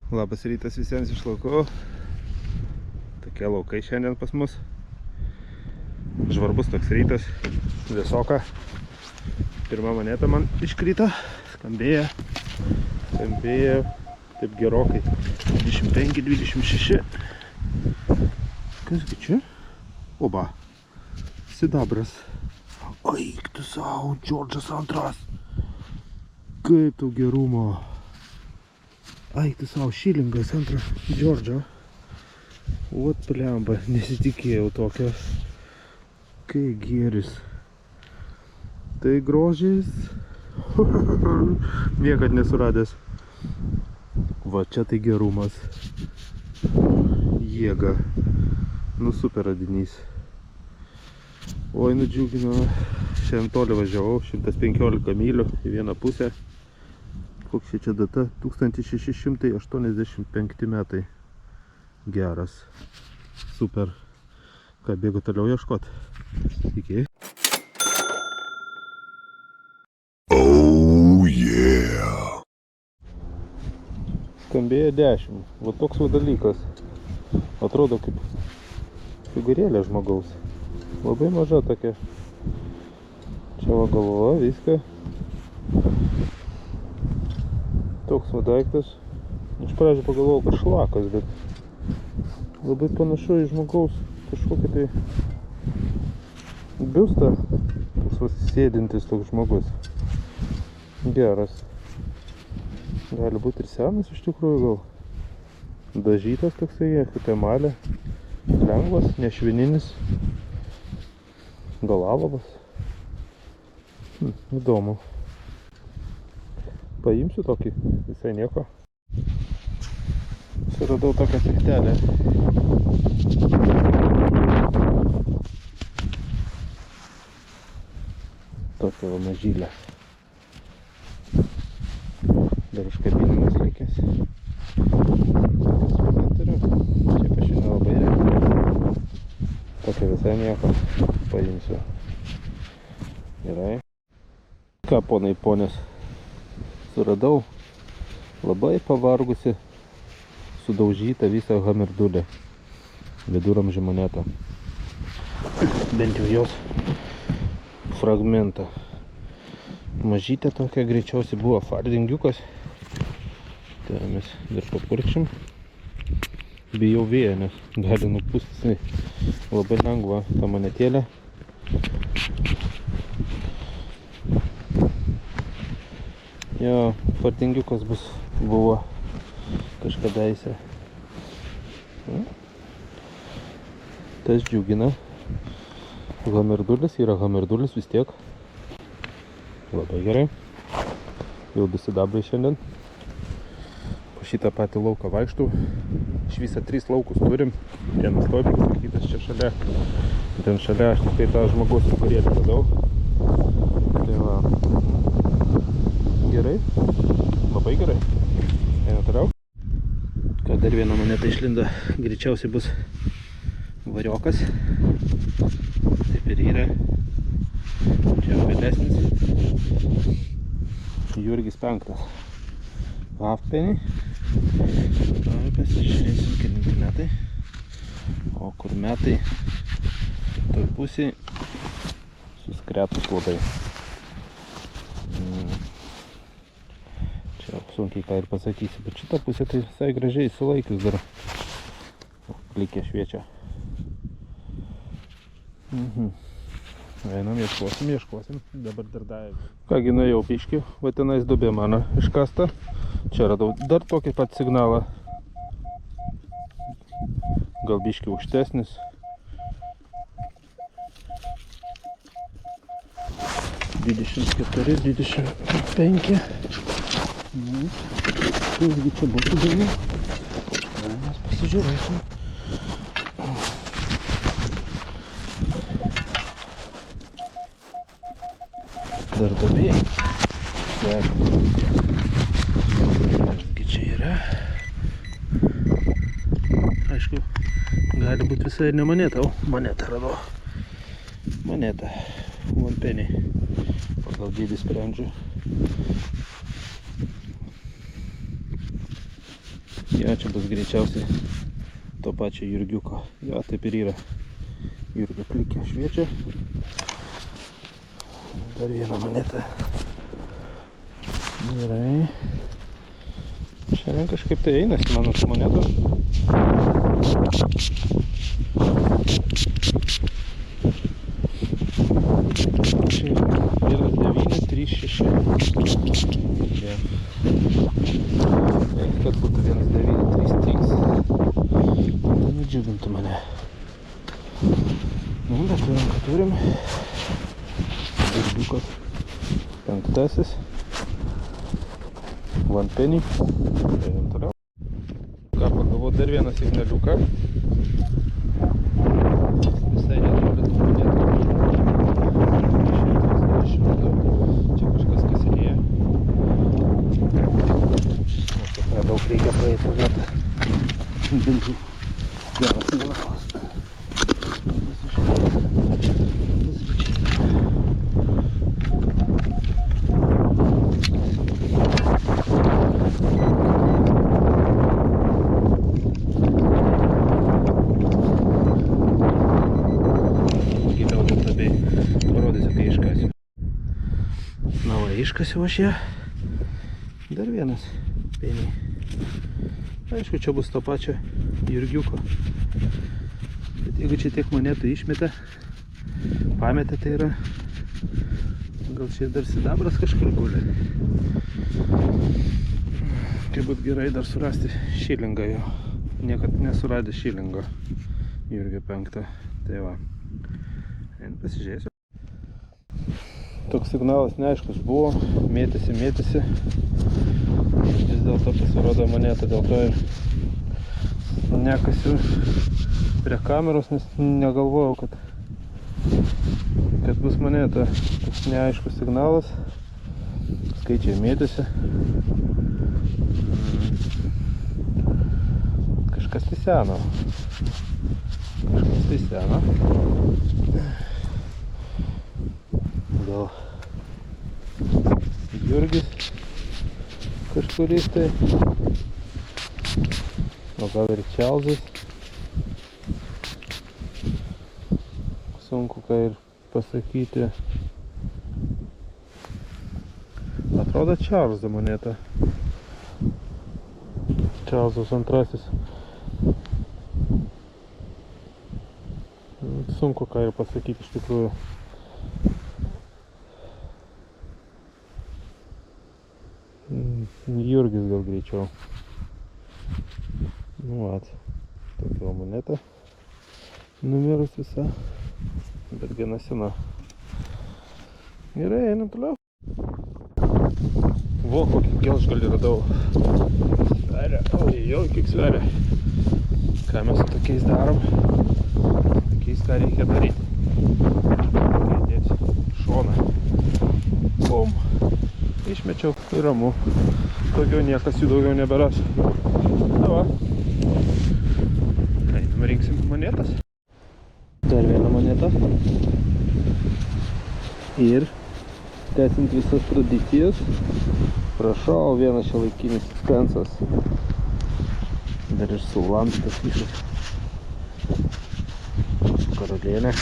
Labas rytas visiems iš laukų. Tokie laukai šiandien pas mus. Žvarbus toks rytas. Vėsoka. Pirma moneta man iškrito. Skambėjo taip gerokai. 25-26. Kasgi čia? Oba. Sidabras. Eik tu savo, Džordžas antras. Kaip tau gerumo. Eik tu savo, šilingas antras Džordžo. Vat plemba, nesitikėjau tokio. Kai gėris. Tai grožis. Niekad nesuradęs. Va čia tai gerumas. Jėga. Nu super radinys. Oi, nudžiugino. Šiandien toli važiavau, 115 mylių į vieną pusę. Koks čia data? 1685 metai. Geras. Super. Ką, bėgu toliau ieškot. Iki. Oh yeah. Skambėjo 10. Va toks va dalykas. Atrodo kaip figūrėlė žmogaus. Labai maža tokia. Čia va galva, viską. Toks va daiktas. Iš pradžių pagalvojau, kad šlakas, bet labai panašu į žmogaus kažkokį tai biustą. Toks va sėdintis toks žmogus. Geras. Gali būti ir senas iš tikrųjų gal. Dažytas toksai, emalė. Lengvas, nešvininis. Gal alavas. Įdomu. Paimsiu tokį, visai nieko. Suradau tokią sektelę. Tokią va mažylę. Dar užkabinimas likęs. Turiu. Čia pašinė labai reikia. Tokia visai nieko. Paimsiu. Gerai. Ką, ponai, ponės? Suradau labai pavargusi, sudaužytą visą hamerdulę. Viduramžių monetą. Bent jau jos fragmentą. Mažytė tokia, greičiausiai buvo fardingiukas. Tai mes dar papurkšim. Bijau vėją, nes gali nupūsti labai lengva tą monetėlę. Jo, fardingiukas buvo kažkadaise. Tas džiugina. Hamerdulis yra hamerdulis vis tiek. Labai gerai. Jau 2 sidabrai šiandien. Po šitą patį lauką vaikštau. Iš visą 3 laukus turim. Vienas tobikas, kitas čia šalia. Ten šalia aš tik tai tą žmogaus figūrėlę radau. Tai va. Gerai. Labai gerai. Eina toliau. Ką, dar viena moneta išlindo. Greičiausiai bus variokas. Taip ir yra. Čia vėlesnis. Jurgis 5. Halfpenny. Pasižiūrėsim, kelinti metai. O kur metai? Toj pusėj suskretus labai. Čia sunkiai ką ir pasakysi, bet šitą pusę tai visai gražiai sulaikius dar. Plikė šviečia. Einam, ieškosim. Dabar dar davė. Kągi, nuėjau piškių, va tenais dubė mano iškasta. Čia radau dar tokį pat signalą. Gal biškį aukštesnis. $24, $25. Kasgi čia būtų įdomu. Mes pasižiūrėsim. Dar duobėjai. Kasgi čia yra. Aišku, gali būti visai ir ne moneta, o monetą radau. Moneta. One penny. Pagal dydį sprendžiu. Jo, čia bus greičiausiai to pačio Jurgiuko. Jo, taip ir yra. Jurgio klikė šviečia. Dar vieną monetą. Gerai. Šiandien kažkaip tai einasi mano su monetu. Čia 1936. Ja. Kad būtų 1933. Tai nedžiugintų mane. Nu, bet turim. Jurgiukas 5. One penny. Ėjom toliau. Ką pagavau dar vieną signaliuką. Visai netoli tų monetų. Čia kažkas kasinėja. Daug reikia praeiti vietą. Bent jau geras signalas. Giliau nuostabiai parodysiu, kai iškasiu. Na va, iškasiu aš ją. Dar vienas peniai. Aišku, čia bus to pačio Jurgiuko. Bet jeigu čia tiek monetų išmetė, pametė, tai yra, gal čia dar sidabras kažkur guli. Kaip būt gerai dar surasti šilingą jo. Niekad nesuradė šilingo Jurgio 5. Tai va. Einu pasižiūrėsiu. Toks signalas neaiškus buvo, mėtėsi. Vis dėlto pasirodo moneta, dėl to ir nekasiu prie kameros, nes negalvojau, kad bus moneta. Toks neaiškus signalas, skaičiai mėtėsi. Kažkas tai seno. Gal Jurgis kažkuris tai, o gal ir Čelzas. Sunku ką ir pasakyti. Atrodo Čelzo moneta. Čelzas 2. Sunku ką ir pasakyti iš tikrųjų. Jurgis gal greičiau. Nu vat, tokia moneta. Numirus visa, bet gana sena. Gerai, einam toliau. Vo, kokį gelžgalį radau. Sveria, ojoj, kiek sveria. Ką mes su tokiais darom? Tokiais ką reikia daryti. Dėti šoną. Bum. Išmečiau ir ramu. Daugiau niekas jų daugiau neberas. Na va. Einam rinksim monetas. Dar viena moneta. Ir tęsiant visas tradicijas, prašau, vienas šiuolaikinis pensas. Dar ir sulamdytas išas. Karalienė.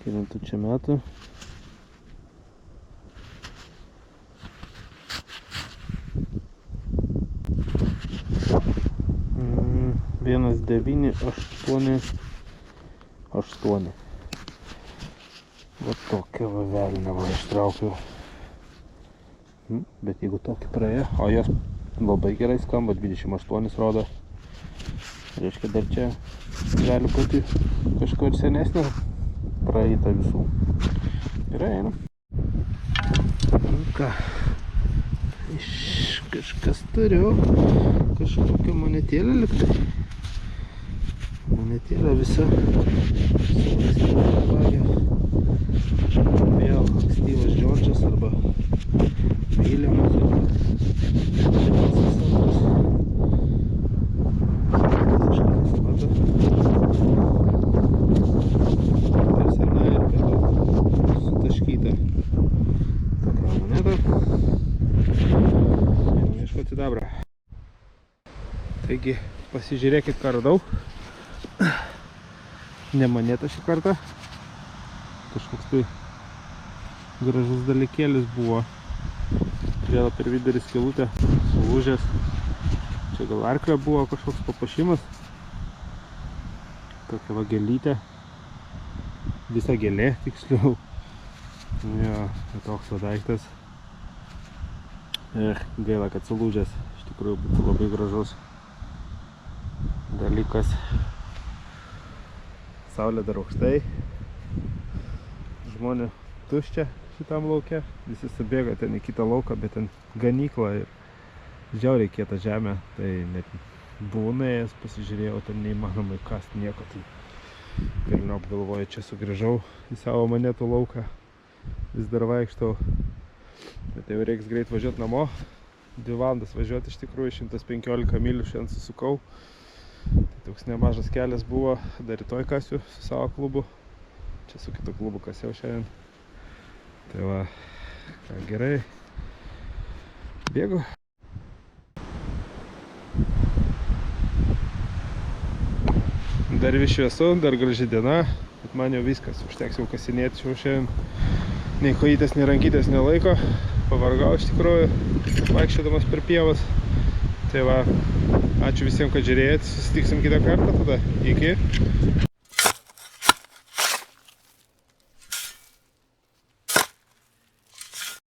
Kelintų čia metų. Vienas 988. Va tokia va velnė va ištraukiau. Bet jeigu tokį praėjo, o jos labai gerai skamba, 28 rodo. Reiškia, dar čia gali būti kažko ir senesnė praeita visų. Gerai, einam. Ką? Kažkas turiu. Kažkokią monetėlę liktai. Monetėlė visa. Vėl ankstyvas Džordžas arba Viljamas arba per sena ir per daug sutaškyta. Tokia moneta. Taigi pasižiūrėkit, ką radau. Nemoneta šį kartą. Kažkoks tai gražus dalykėlis buvo. Vėl per vidurį skylutę sulūžęs. Čia gal arklio buvo kažkoks papuošimas. Tokia va gėlytė. Visa gėlė, tiksliau. Jo, toks va daiktas. Gaila, kad sulūžęs. Iš tikrųjų būtų labai gražus dalykas. Saulė dar aukštai. Žmonių tuščia šitam lauke. Visi subėga ten į kitą lauką, bet ten ganykla ir žiauriai kieta žemė. Tai net buvau nuėjęs, pasižiūrėjau, ten neįmanomai kast nieko. Tai galiniop galvoju, čia sugrįžau į savo monetų lauką. Vis dar vaikštau. Bet jau reiks greit važiuoti namo. 2 valandas važiuoti iš tikrųjų, 115 mylių šiandien susukau. Tai toks nemažas kelias buvo, dar rytoj kasiu su savo klubu. Čia su kitu klubu kasiau šiandien. Tai va, ką gerai. Bėgu. Dar vis šviesu, dar graži diena. Bet man jau viskas, užteks jau kasinėti šiandien. Nei kojytės, nei rankytės nelaiko. Pavargau iš tikrųjų, vaikščiodamas per pievas. Tai va, ačiū visiems, kad žiūrėjot. Susitiksim kitą kartą tada. Iki.